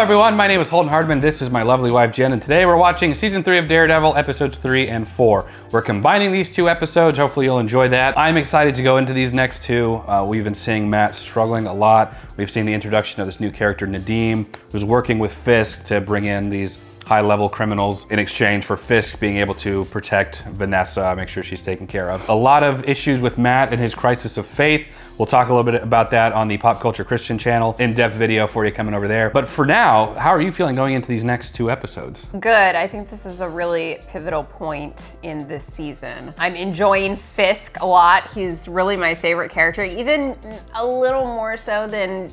everyone, my name is Holden Hardman, this is my lovely wife Jen, and today we're watching Season 3 of Daredevil, Episodes 3 and 4. We're combining these two episodes, hopefully you'll enjoy that. I'm excited to go into these next two. We've been seeing Matt struggling a lot. We've seen the introduction of this new character, Nadeem, who's working with Fisk to bring in these high-level criminals in exchange for Fisk being able to protect Vanessa, make sure she's taken care of. A lot of issues with Matt and his crisis of faith. We'll talk a little bit about that on the Pop Culture Christian channel. In-depth video for you coming over there. But for now, how are you feeling going into these next two episodes? Good. I think this is a really pivotal point in this season. I'm enjoying Fisk a lot. He's really my favorite character, even a little more so than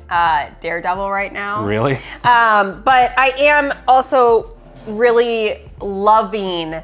Daredevil right now. Really? But I am also really loving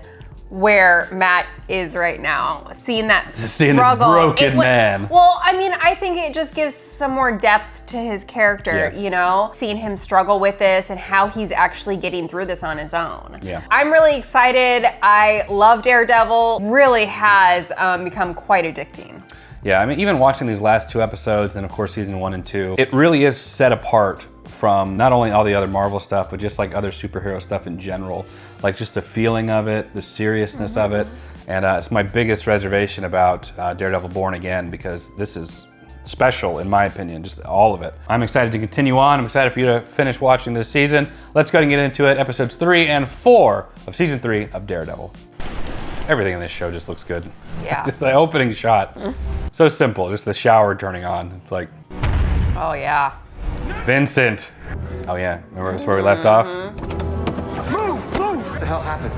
where Matt is right now, seeing that seeing struggle. This broken man. Well, I mean, I think it just gives some more depth to his character, Yes. you know? Seeing him struggle with this and how he's actually getting through this on his own. Yeah. I'm really excited. I love Daredevil. Really has become quite addicting. Yeah, I mean, even watching these last two episodes, and of course season 1 and 2, it really is set apart from not only all the other Marvel stuff, but just like other superhero stuff in general. Like just the feeling of it, the seriousness of it. And it's my biggest reservation about Daredevil Born Again, because this is special in my opinion, just all of it. I'm excited to continue on. I'm excited for you to finish watching this season. Let's go ahead and get into it. Episodes 3 and 4 of season 3 of Daredevil. Everything in this show just looks good. Yeah. Just the opening shot. So simple, just the shower turning on. It's like, Oh yeah. Vincent. Oh yeah, remember that's where we left off? Move! What the hell happened?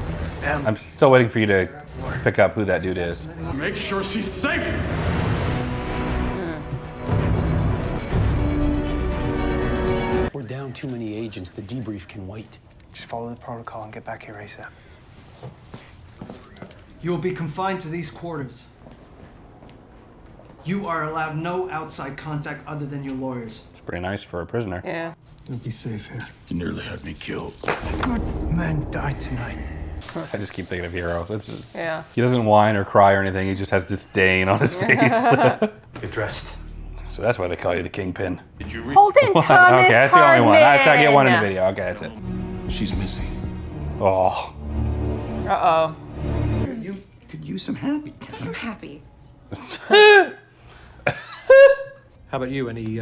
I'm still waiting for you to pick up who that dude is. Make sure she's safe! We're down too many agents. The debrief can wait. Just follow the protocol and get back here ASAP. You will be confined to these quarters. You are allowed no outside contact other than your lawyers. It's pretty nice for a prisoner. Yeah. You'll be safe here. You nearly had me killed. Good men die tonight. I just keep thinking of Hero. Yeah. He doesn't whine or cry or anything. He just has disdain on his face. Get dressed. So that's why they call you the Kingpin. Did you read? Holden Thomas Okay, that's the only one. I get one in the Hardman. video. Okay, that's it. She's missing. Oh. Uh-oh. You could use some happy. I'm happy. How about you? Any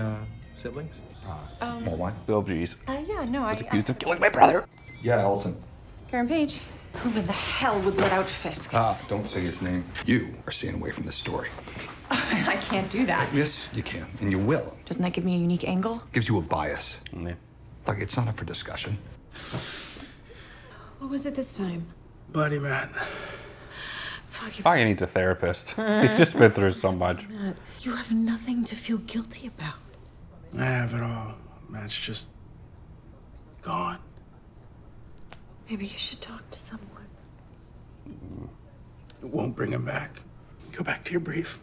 siblings? More wine? Oh, geez. Yeah, no, Accused of killing my brother. Yeah, Ellison. Karen Page. Who in the hell would let out Fisk? Don't say his name. You are staying away from the story. I can't do that. Yes, you can, and you will. Doesn't that give me a unique angle? Gives you a bias. Yeah. Like, it's not up for discussion. What was it this time? Buddy, man. Fuck you. Probably needs a therapist. He's just been through so much. Matt, you have nothing to feel guilty about. I have it all. Matt's just gone. Maybe you should talk to someone. It won't bring him back. Go back to your brief.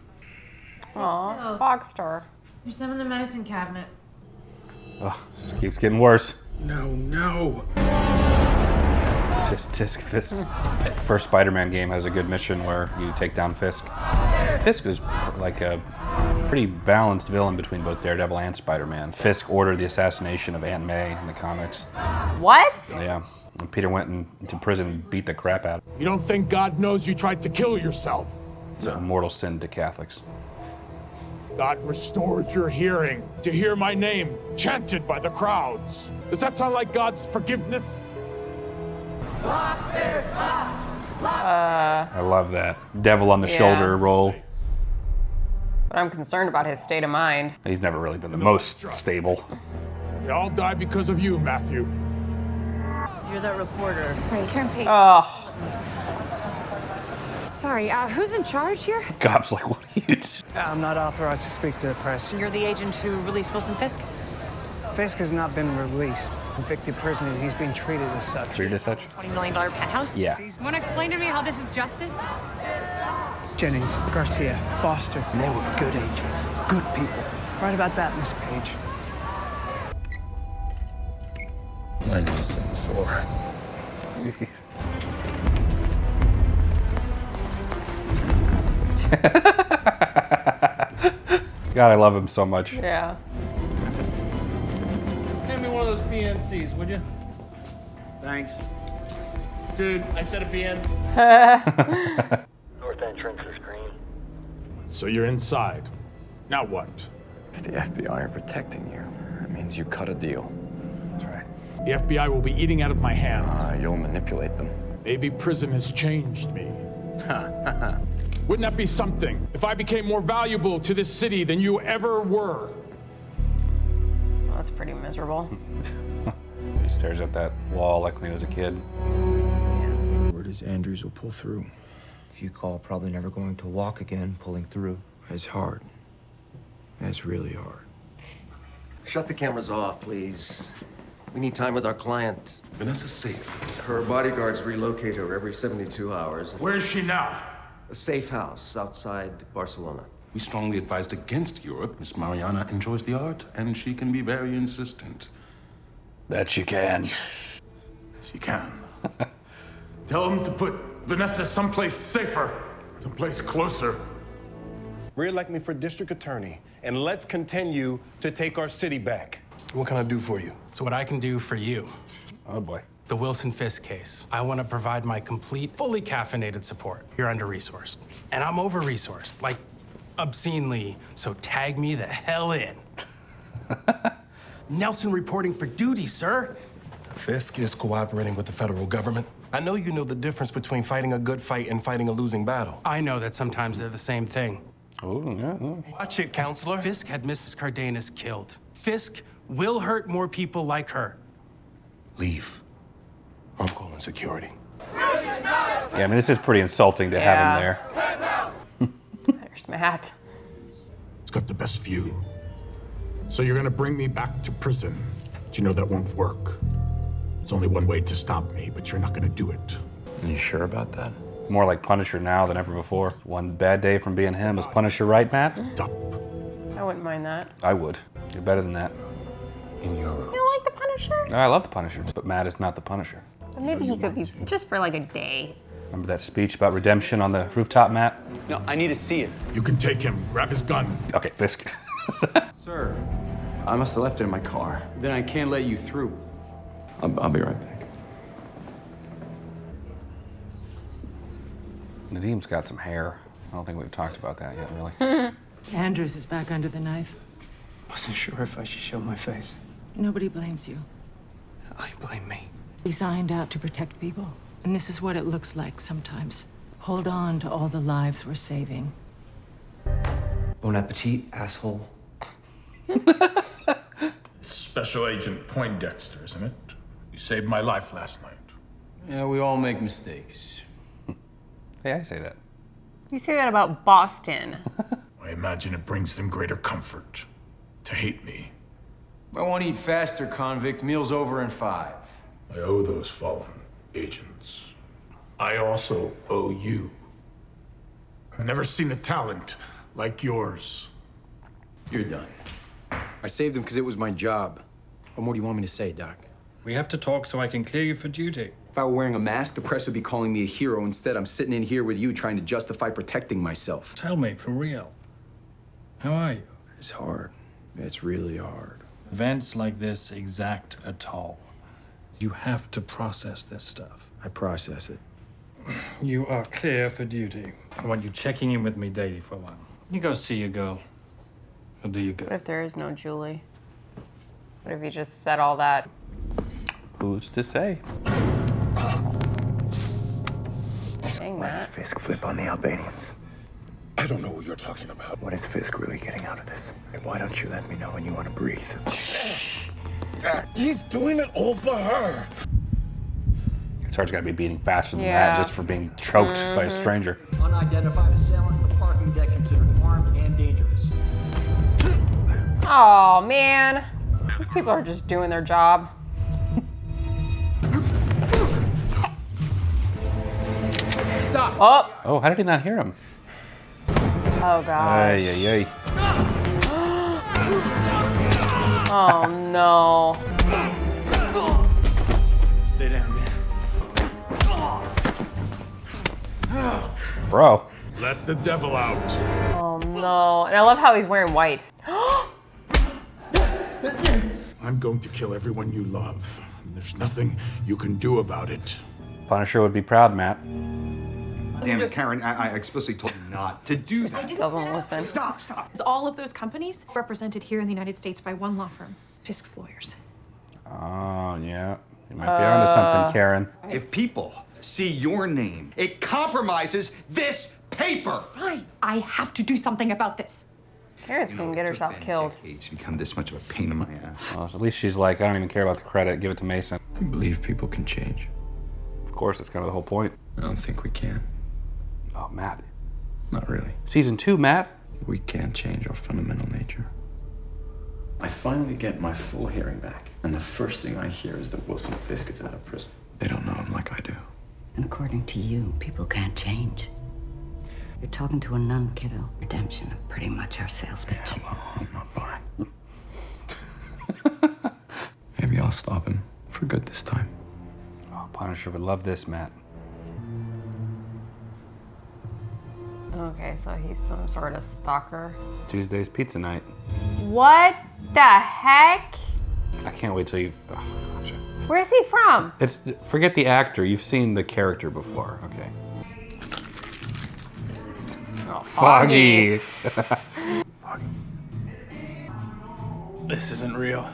Aw, Fogstar. There's some in the medicine cabinet. Oh, just keeps getting worse. No. Just Tisk Fisk. First Spider-Man game has a good mission where you take down Fisk. Fisk is like a pretty balanced villain between both Daredevil and Spider-Man. Fisk ordered the assassination of Aunt May in the comics. What? Yeah. And Peter went into prison and beat the crap out of him. You don't think God knows you tried to kill yourself? It's a mortal sin to Catholics. God restored your hearing to hear my name chanted by the crowds. Does that sound like God's forgiveness? I love that. Devil on the Yeah. shoulder roll. But I'm concerned about his state of mind. He's never really been the most stable. They all died because of you, Matthew. You're that reporter. Right, Karen Page. Oh, Sorry, who's in charge here? Gob's like, what are you doing? I'm not authorized to speak to the press. You're the agent who released Wilson Fisk? Fisk has not been released. Convicted prisoner, he's being treated as such. Treated as such? $20 million penthouse? Yeah. Want to explain to me how this is justice? Jennings, Garcia, Foster, they were good agents, good people. Right about that, Miss Page. 1974. God, I love him so much. yeah. Hand me one of those PNCs. parentheses, would you? Thanks. Dude, I said a bien. North entrance is green. So you're inside. Now what? If the FBI are protecting you, that means you cut a deal. that's right. The FBI will be eating out of my hand. You'll manipulate them. Maybe prison has changed me. Wouldn't that be something if I became more valuable to this city than you ever were? Well, that's pretty miserable. He stares at that wall like when he was a kid. Word is Andrews will pull through. If you call, probably never going to walk again, pulling through. It's hard. It's really hard. Shut the cameras off, please. We need time with our client. Vanessa's safe. Her bodyguards relocate her every 72 hours. Where is she now? A safe house outside Barcelona. We strongly advised against Europe. Miss Mariana enjoys the art, and she can be very insistent. That she can. She can. Tell them to put Vanessa someplace safer, someplace closer. Re-elect me for district attorney, and let's continue to take our city back. What can I do for you? So what I can do for you, Oh boy. the Wilson Fisk case, I want to provide my complete, fully caffeinated support. You're under-resourced. And I'm over-resourced, like obscenely, so tag me the hell in. Nelson reporting for duty, sir. Fisk is cooperating with the federal government. I know you know the difference between fighting a good fight and fighting a losing battle. I know that sometimes they're the same thing. Oh, yeah. Watch it, counselor. Fisk had Mrs. Cardenas killed. Fisk will hurt more people like her. Leave. I'm calling security. Yeah, I mean, this is pretty insulting to have him there. There's Matt. It's got the best view. So you're gonna bring me back to prison. But you know that won't work. There's only one way to stop me, but you're not gonna do it. Are you sure about that? More like Punisher now than ever before. One bad day from being him is Punisher, right, Matt? Stop. I wouldn't mind that. I would. You're better than that. In Europe. You don't like the Punisher? I love the Punisher, but Matt is not the Punisher. But maybe he could be just for like a day. Remember that speech about redemption on the rooftop, Matt? No, I need to see it. You can take him. Grab his gun. Okay, Fisk. Sir, I must have left it in my car. Then I can't let you through. I'll be right back. Nadim's got some hair. I don't think we've talked about that yet, really. Andrews is back under the knife. Wasn't sure if I should show my face. Nobody blames you. I blame me. He signed out to protect people. And this is what it looks like sometimes. Hold on to all the lives we're saving. Bon appetit, asshole. Special Agent Poindexter, isn't it? You saved my life last night. Yeah, we all make mistakes. Hey, I say that. You say that about Boston. I imagine it brings them greater comfort to hate me. I want to eat faster, convict. Meal's over in 5. I owe those fallen agents. I also owe you. I've never seen a talent like yours. You're done. I saved him because it was my job. What more do you want me to say, Doc? We have to talk so I can clear you for duty. If I were wearing a mask, the press would be calling me a hero. Instead, I'm sitting in here with you trying to justify protecting myself. Tell me, for real. How are you? It's hard. It's really hard. Events like this exact a toll. You have to process this stuff. I process it. You are clear for duty. I want you checking in with me daily for a while. You go see your girl. Or do you go? What if there is no Julie? What if you just said all that? Who's to say? Dang, Why did Matt. Fisk flip on the Albanians? I don't know what you're talking about. What is Fisk really getting out of this? And why don't you let me know when you want to breathe? Dad, he's doing it all for her. Sarge's got to be beating faster than Yeah. that just for being choked by a stranger. Unidentified assailant on the parking deck considered armed and dangerous. Oh, man. These people are just doing their job. Stop! Oh, Oh, how did he not hear him? oh, God. Ay, ay, ay. Oh, no. Stay down, man. Bro. Let the devil out. Oh, no. And I love how he's wearing white. I'm going to kill everyone you love. And there's nothing you can do about it. Punisher would be proud, Matt. Damn it, Karen, I explicitly told you not to do that. Doesn't listen. Stop. All of those companies represented here in the United States by one law firm, Fisk's lawyers. Oh, yeah. You might be onto something, Karen. If people see your name, it compromises this paper. Fine, I have to do something about this. Karen's gonna get herself killed. It's become this much of a pain in my ass. Well, at least she's like, I don't even care about the credit. Give it to Mason. I believe people can change. Of course, that's kind of the whole point. I don't think we can. Oh, Matt. Not really. Season 2, Matt. We can't change our fundamental nature. I finally get my full hearing back, and the first thing I hear is that Wilson Fisk is out of prison. They don't know him like I do. And according to you, people can't change. You're talking to a nun, kiddo. Redemption of pretty much our sales pitch. Yeah, well, I'm not buying. Maybe I'll stop him for good this time. Oh, Punisher would love this, Matt. Okay, so he's some sort of stalker. Tuesday's pizza night. What the heck? I can't wait till you... Oh, Where's he from? forget the actor. You've seen the character before. Okay. Oh, Foggy. Foggy. This isn't real.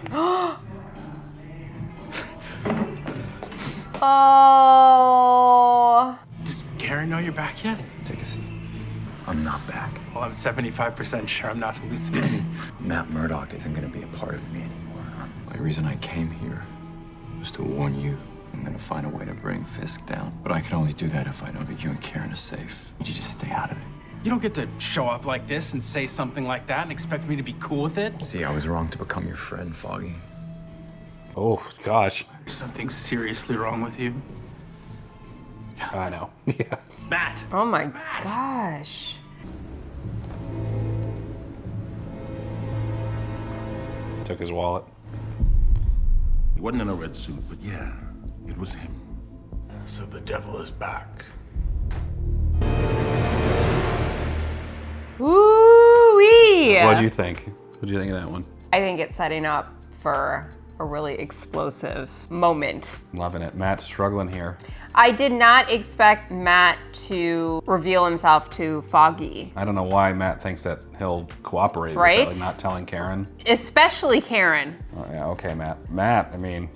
Oh. Does Karen know you're back yet? Take a seat. I'm not back. Well, I'm 75% sure I'm not hallucinating. Matt Murdock isn't going to be a part of me anymore. The reason I came here was to warn you. I'm going to find a way to bring Fisk down. But I can only do that if I know that you and Karen are safe. You just stay out of it. You don't get to show up like this and say something like that and expect me to be cool with it. See, I was wrong to become your friend, Foggy. Oh, gosh. There's something seriously wrong with you. I know. Yeah. Matt! Oh my gosh. Took his wallet. He wasn't in a red suit, but yeah, it was him. So the devil is back. Woo-wee! What'd you think? What'd you think of that one? I think it's setting up for a really explosive moment. Loving it. Matt's struggling here. I did not expect Matt to reveal himself to Foggy. I don't know why Matt thinks that he'll cooperate Right? with her, like not telling Karen. Especially Karen. Oh, yeah, okay, Matt. Matt, I mean,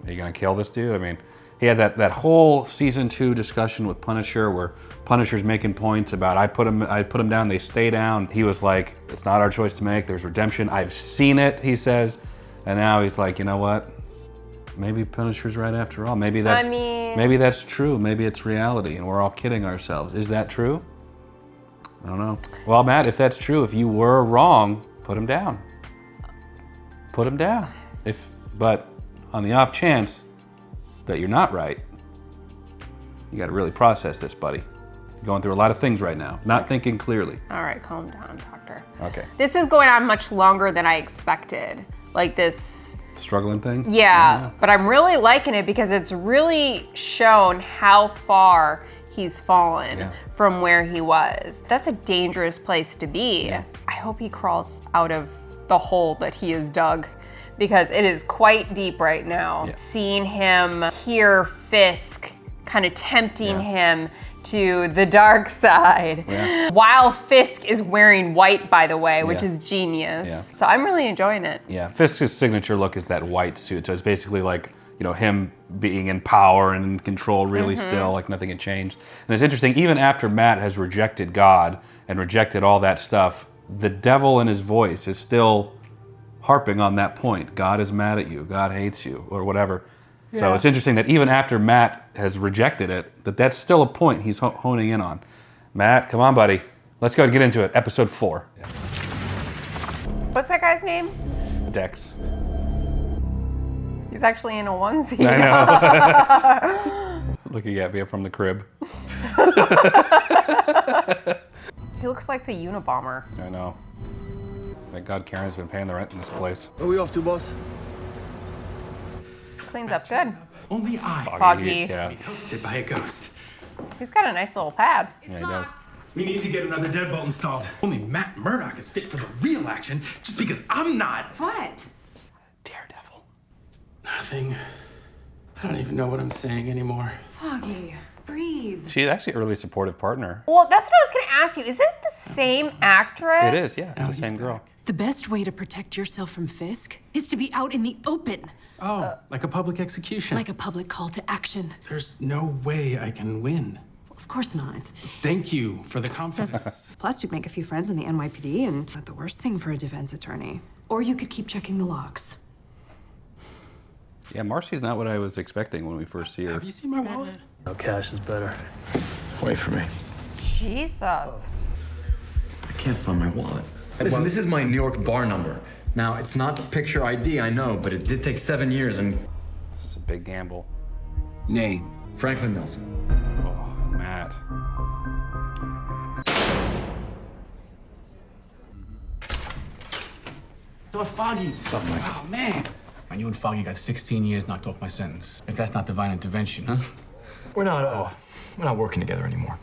are you gonna kill this dude? I mean, he had that whole season 2 discussion with Punisher where Punisher's making points about I put him down, they stay down. He was like, it's not our choice to make, there's redemption. I've seen it, he says. And now he's like, you know what? Maybe Punisher's right after all. Maybe that's true. Maybe it's reality and we're all kidding ourselves. Is that true? I don't know. Well, Matt, if that's true, if you were wrong, put him down. Put him down. But on the off chance that you're not right, you got to really process this, buddy. You're going through a lot of things right now, not thinking clearly. All right, calm down, doctor. Okay. This is going on much longer than I expected. Like this struggling thing? Yeah, but I'm really liking it because it's really shown how far he's fallen from where he was. That's a dangerous place to be. Yeah. I hope he crawls out of the hole that he has dug because it is quite deep right now. Yeah. Seeing him hear Fisk kind of tempting him to the dark side. Yeah. While Fisk is wearing white, by the way, which is genius. Yeah. So I'm really enjoying it. Yeah, Fisk's signature look is that white suit. So it's basically like, you know, him being in power and in control really still, like nothing had changed. And it's interesting, even after Matt has rejected God and rejected all that stuff, the devil in his voice is still harping on that point. God is mad at you, God hates you, or whatever. So it's interesting that even after Matt has rejected it, that's still a point he's honing in on. Matt, come on, buddy. Let's go and get into it. Episode 4. What's that guy's name? Dex. He's actually in a onesie. I know. Looking at me from the crib. He looks like the Unabomber. I know. Thank God Karen's been paying the rent in this place. Where are we off to, boss? Cleans up good. Only I Foggy. be hosted by a ghost. He's got a nice little pad. Yeah, he does. We need to get another deadbolt installed. Only Matt Murdock is fit for the real action just because I'm not. What? Daredevil. Nothing. I don't even know what I'm saying anymore. Foggy, breathe. She's actually a really supportive partner. Well, that's what I was gonna ask you. Is it the same actress? It is, yeah. It's the same girl. The best way to protect yourself from Fisk is to be out in the open. Oh, like a public execution. Like a public call to action. There's no way I can win. Of course not. Thank you for the confidence. Plus, you'd make a few friends in the NYPD, and not the worst thing for a defense attorney. Or you could keep checking the locks. Yeah, Marcy's not what I was expecting when we first see her. Have you seen my wallet? No, cash is better. Wait for me. Jesus. I can't find my wallet. Listen, this is my New York bar number. Now, it's not the picture ID, I know, but it did take 7 years and... It's a big gamble. Name? Franklin Nelson. Oh, Matt. So Foggy. What's up, Mike? Oh, man. You and Foggy got 16 years knocked off my sentence. If that's not divine intervention, huh? We're not working together anymore.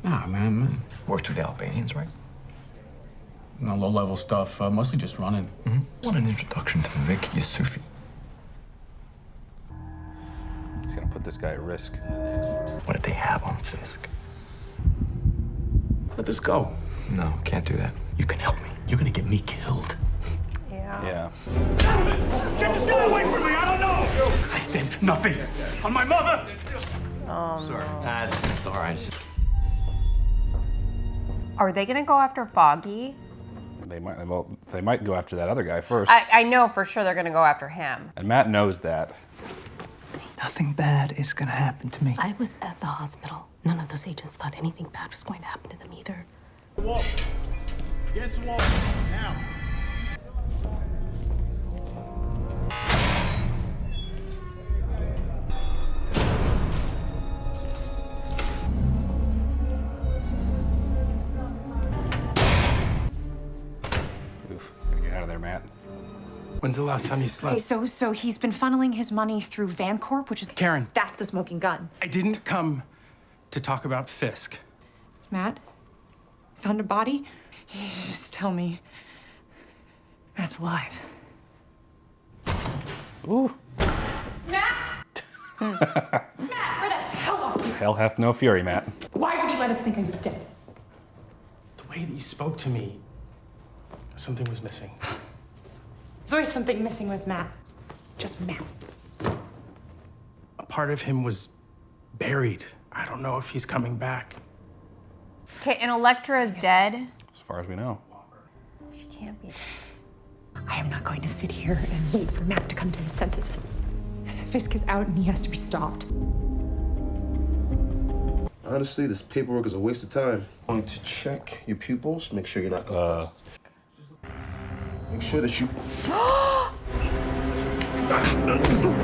Nah, man. Worked with the Albanians, right? No low-level stuff, mostly just running. Mm-hmm. What an introduction to Vic Yusufi. He's gonna put this guy at risk. What did they have on Fisk? Let this go. No, can't do that. You can help me. You're gonna get me killed. Yeah. Get this guy away from me! I don't know! I said nothing. On my mother! Sorry. It's all right. Are they gonna go after Foggy? They might go after that other guy first. I know for sure they're gonna go after him. And Matt knows that. Nothing bad is gonna happen to me. I was at the hospital. None of those agents thought anything bad was going to happen to them either. Wall. Against the wall. Now. Oof. Gotta get out of there, Matt. When's the last time you slept? Okay, so he's been funneling his money through Vancorp, which is... Karen. That's the smoking gun. I didn't come to talk about Fisk. It's Matt. Found a body? You just tell me Matt's alive. Ooh. Matt! Matt, where the hell are you? Hell hath no fury, Matt. Why would he let us think I was dead? The way that you spoke to me, something was missing. There's always something missing with Matt. Just Matt. A part of him was buried. I don't know if he's coming back. Okay, and Elektra is dead? As far as we know. She can't be dead. I am not going to sit here and wait for Matt to come to his senses. Fisk is out and he has to be stopped. Honestly, this paperwork is a waste of time. I'm going to check your pupils, make sure you're not concussed. Make sure that you...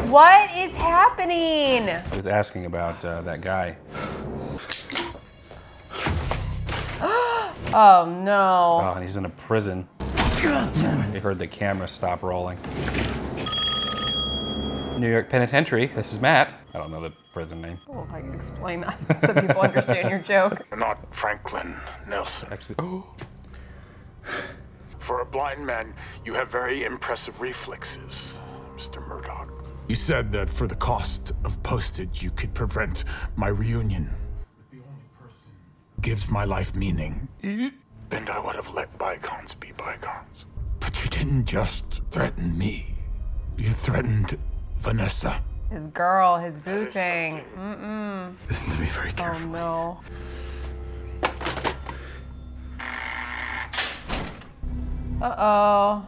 What is happening? I was asking about that guy. Oh no. Oh, and he's in a prison. They heard the camera stop rolling. New York Penitentiary. This is Matt. I don't know the prison name. Oh, if I can explain that so people understand your joke. Not Franklin Nelson. Actually, For a blind man, you have very impressive reflexes, Mr. Murdoch. You said that for the cost of postage, you could prevent my reunion. The only person who gives my life meaning. And I would have let bygones be bygones. But you didn't just threaten me. You threatened Vanessa. His girl, his boo thing. Listen to me very carefully. Oh no. Uh-oh.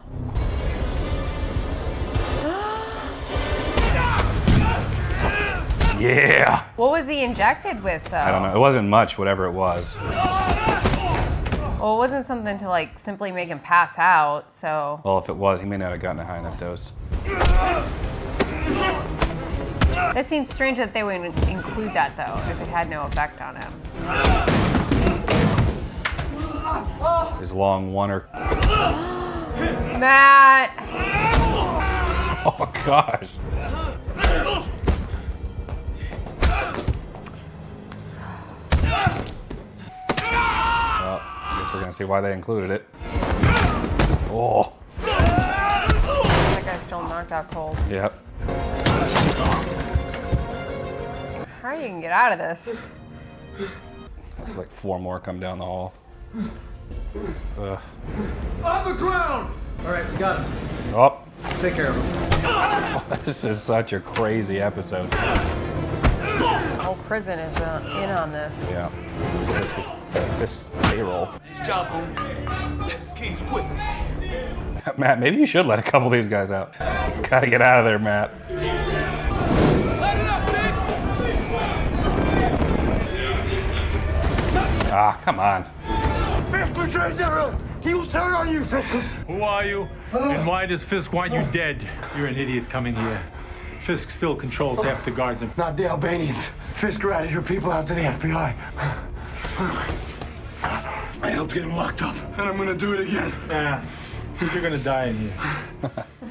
Yeah. What was he injected with, though? I don't know. It wasn't much, whatever it was. Well, it wasn't something to, like, simply make him pass out, so... Well, if it was, he may not have gotten a high enough dose. That seems strange that they would include that, though, if it had no effect on him. His long one-er. Matt! Oh, gosh. Well, I guess we're gonna see why they included it. Oh. That guy's still knocked out cold. Yep. How are you gonna get out of this? There's like 4 more come down the hall. Ugh. On the ground! All right, we got him. Oh. Take care of him. This is such a crazy episode. The whole prison is in on this. Yeah. Fisk's payroll. Nice job, Holden. Keys, quick. Matt, maybe you should let a couple of these guys out. Gotta get out of there, Matt. Ah, come on. Fisk betrayed Daryl. He will turn on you, Fisk. Who are you? And why does Fisk want you dead? You're an idiot coming here. Fisk still controls half the guards and... Not the Albanians. Fisk ratted your people out to the FBI. I helped get him locked up, and I'm gonna do it again. Yeah, you're gonna die in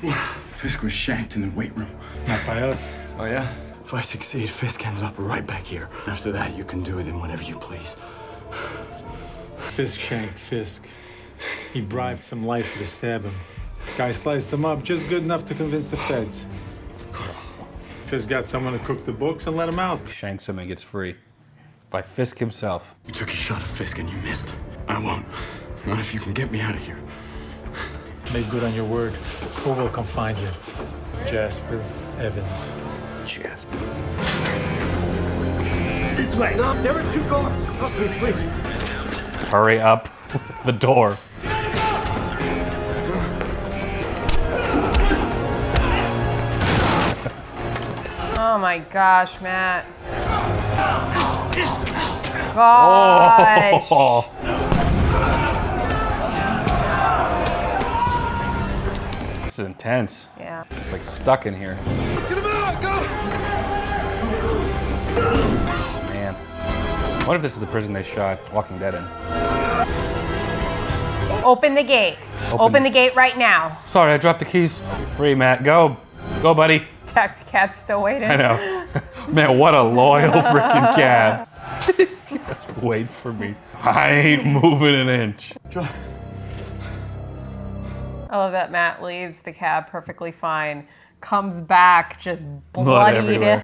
here. Fisk was shanked in the weight room. Not by us. Oh, yeah? If I succeed, Fisk ends up right back here. After that, you can do with him whatever you please. Fisk shanked Fisk. He bribed some lifer to stab him. Guy sliced him up just good enough to convince the feds. Fisk got someone to cook the books and let him out. Shanks him and gets free. By Fisk himself. You took a shot at Fisk and you missed. I won't. Not if you can get me out of here. Make good on your word, or we'll come find you. Jasper Evans. Jasper. This way. No, there are 2 guards. Trust me, please. Hurry up with the door. Oh my gosh, Matt. Gosh. Oh. This is intense. Yeah. It's like stuck in here. Get him out! Go! Oh, man. What if this is the prison they shot Walking Dead in? Open the gate. Open the gate right now. Sorry, I dropped the keys. Free, Matt. Go. Go, buddy. Taxi cab's still waiting. I know. Man, what a loyal freaking cab. Just wait for me. I ain't moving an inch. I love that Matt leaves the cab perfectly fine, comes back just bloodied.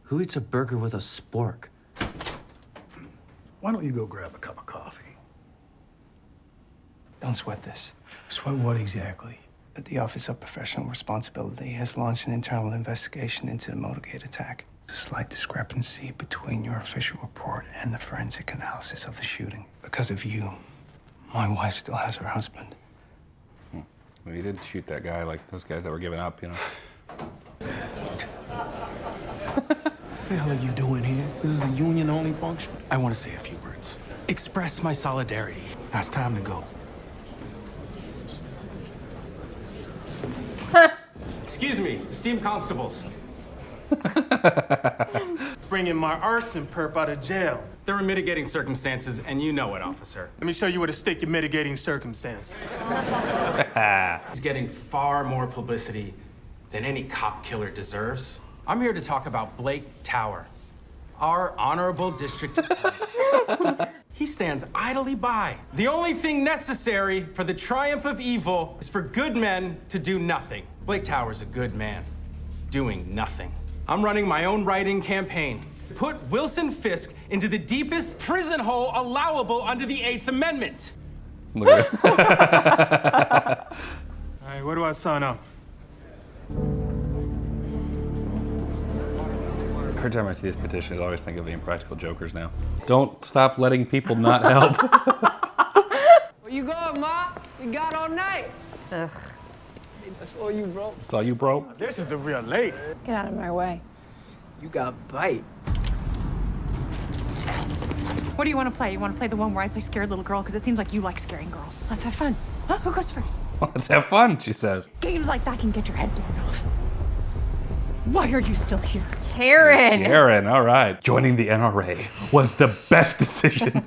Who eats a burger with a spork? Why don't you go grab a cup of coffee? Don't sweat this. Sweat what exactly? The Office of Professional Responsibility has launched an internal investigation into the motorcade attack. There's a slight discrepancy between your official report and the forensic analysis of the shooting. Because of you, my wife still has her husband. Well, he did shoot that guy, like those guys that were giving up, you know. What the hell are you doing here? This is a union-only function. I want to say a few words. Express my solidarity. Now it's time to go. Excuse me, esteemed constables. Bringing my arson perp out of jail. There were mitigating circumstances, and you know it, officer. Let me show you where to stick your mitigating circumstances. He's getting far more publicity than any cop killer deserves. I'm here to talk about Blake Tower, our honorable district attorney. He stands idly by. The only thing necessary for the triumph of evil is for good men to do nothing. Blake Tower's a good man, doing nothing. I'm running my own write-in campaign. Put Wilson Fisk into the deepest prison hole allowable under the 8th Amendment. Look at it. All right, where do I sign up? Every time I see these petitions, I always think of the Impractical Jokers now. Don't stop letting people not help. Where you going, Ma? We got all night. Ugh. That's all you, bro. That's all you, bro? This is a real late. Get out of my way. You got bite. What do you want to play? You want to play the one where I play scared little girl? Because it seems like you like scaring girls. Let's have fun. Huh? Who goes first? Let's have fun, she says. Games like that can get your head blown off. Why are you still here? Karen. Karen, all right. Joining the NRA was the best decision.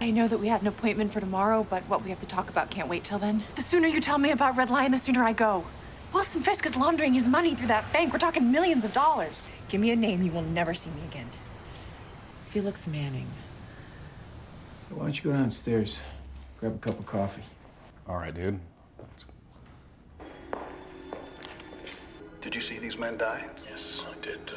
I know that we had an appointment for tomorrow, but what we have to talk about can't wait till then. The sooner you tell me about Red Lion, the sooner I go. Wilson Fisk is laundering his money through that bank. We're talking millions of dollars. Give me a name, you will never see me again. Felix Manning. Why don't you go downstairs, grab a cup of coffee? All right, dude. Did you see these men die? Yes, I did.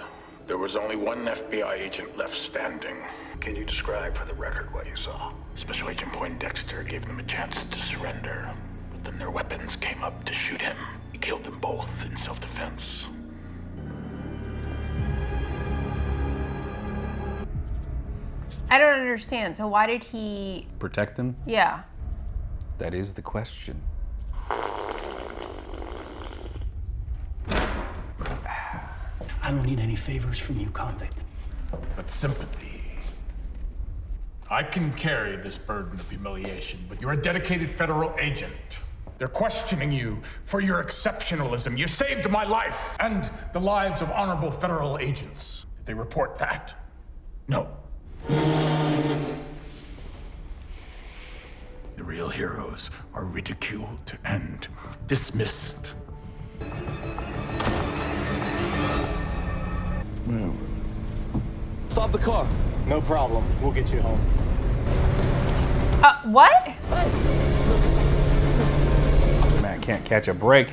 There was only one FBI agent left standing. Can you describe for the record what you saw? Special Agent Poindexter gave them a chance to surrender, but then their weapons came up to shoot him. He killed them both in self-defense. I don't understand. So why did he... Protect them? Yeah. That is the question. I don't need any favors from you, convict. But sympathy. I can carry this burden of humiliation, but you're a dedicated federal agent. They're questioning you for your exceptionalism. You saved my life and the lives of honorable federal agents. Did they report that? No. The real heroes are ridiculed and dismissed. Stop the car. No problem. We'll get you home. What? Matt can't catch a break.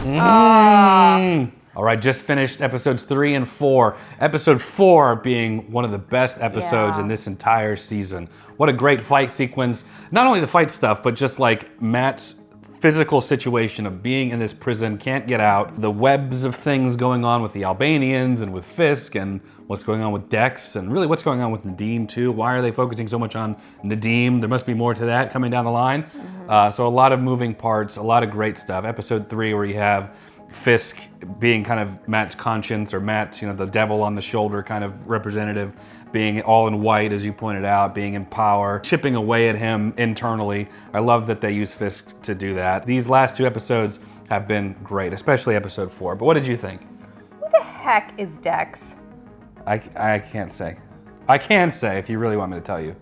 Dang. All right, just finished episodes 3 and 4. Episode 4 being one of the best episodes in this entire season. What a great fight sequence. Not only the fight stuff, but just like Matt's physical situation of being in this prison, can't get out, the webs of things going on with the Albanians and with Fisk, and what's going on with Dex, and really what's going on with Nadim too. Why are they focusing so much on Nadim? There must be more to that coming down the line. So a lot of moving parts, a lot of great stuff. Episode 3 where you have Fisk being kind of Matt's conscience, or Matt's, you know, the devil on the shoulder kind of representative, being all in white, as you pointed out, being in power, chipping away at him internally. I love that they use Fisk to do that. These last 2 episodes have been great, especially episode 4. But what did you think? Who the heck is Dex? I can't say. I can say if you really want me to tell you.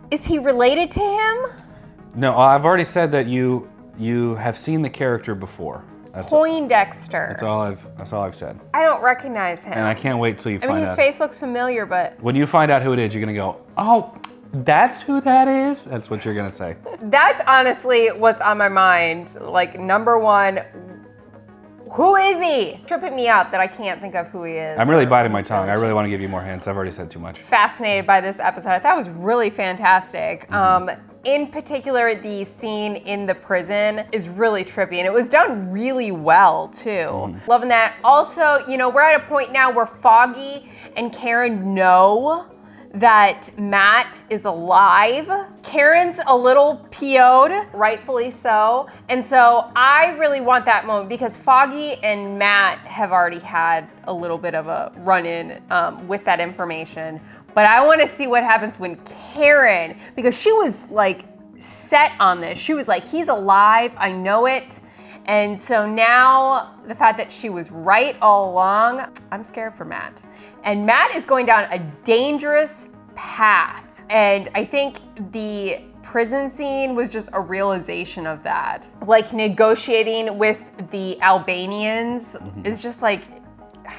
Is he related to him? No, I've already said that you have seen the character before. Poindexter. That's all I've said. I don't recognize him. And I can't wait till you find out. I mean, his face looks familiar, but... When you find out who it is, you're gonna go, oh, that's who that is? That's what you're gonna say. That's honestly what's on my mind. Like, number one, who is he? Tripping me out that I can't think of who he is. I'm really biting my tongue. I really want to give you more hints. I've already said too much. Fascinated by this episode. I thought it was really fantastic. In particular, the scene in the prison is really trippy, and it was done really well, too. Loving that. Also, you know, we're at a point now where Foggy and Karen know that Matt is alive. Karen's a little PO'd, rightfully so. And so I really want that moment because Foggy and Matt have already had a little bit of a run-in with that information. But I want to see what happens when Karen, because she was like set on this. She was like, he's alive, I know it. And so now the fact that she was right all along, I'm scared for Matt. And Matt is going down a dangerous path. And I think the prison scene was just a realization of that. Like negotiating with the Albanians is just like,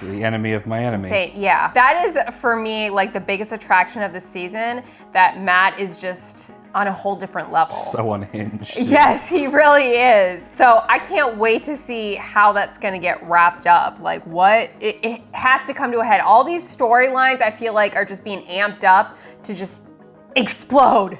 the enemy of my enemy. Yeah, that is for me like the biggest attraction of the season, that Matt is just on a whole different level. So unhinged. Yes, he really is. So I can't wait to see how that's gonna get wrapped up. Like it has to come to a head. All these storylines I feel like are just being amped up to just explode.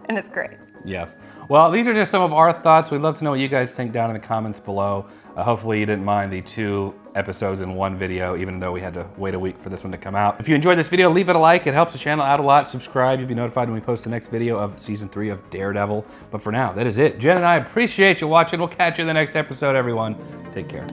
And it's great. Yes. Well, these are just some of our thoughts. We'd love to know what you guys think down in the comments below. Hopefully you didn't mind the 2 episodes in one video, even though we had to wait a week for this one to come out. If you enjoyed this video, leave it a like. It helps the channel out a lot. Subscribe. You'll be notified when we post the next video of season 3 of Daredevil. But for now, that is it. Jen and I appreciate you watching. We'll catch you in the next episode, everyone. Take care.